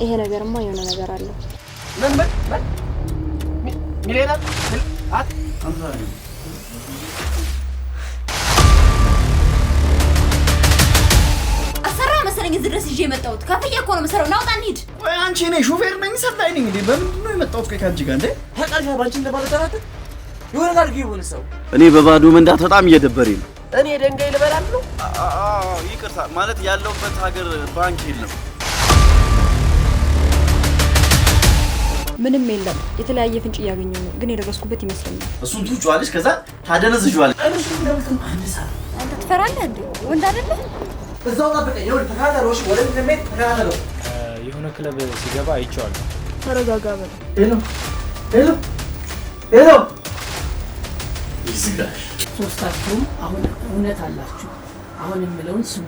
ይሄ ነገርማ የሆነ ነገር አለው ምን ሚሌና አት አሰራ መሰለኝ እዚህ ድረስ ይዤ የመጣሁት ከፍዬ እኮ ነው መሰረው ናውጣ እንሂድ ወይ አንቺ ነሽ ሹፌር ነኝ ሰላይ ነኝ እንዴ በምንድን ነው የመጣሁት ከካንቺ ጋር እንዴ ተቃልሻ ባንቺ እንደማለተራት ይሆነ ጋር ይሁን ሰው እኔ በባዶ መንዳት በጣም እየደበረኝ ነው እኔ ደንጋይ ልበላል ነው ይቅርታ ማለት ያለውበት ሀገር ባንክ የለም ምንም የለም የተለያየ ፍንጭ ያገኘው ነው ግን የደረስኩበት ይመስለኛል እሱን ትውጫለሽ ከዛ ታደነዝጇለሽ እሱ እንደምትም አንሳ አንተ ትፈራለህ እንዴ ወንድ አይደለ እዛው ጠብቀኝ ይኸውልህ ተካታሎሽ ወደ ምንሜት ተካታሎ የሆነ ክለብ ሲገባ አይቼዋለሁ ተረጋጋ በል ሄሎ ይዝጋሽ ሶስታችሁም አሁን እውነት አላችሁ አሁን የምለውን ስሙ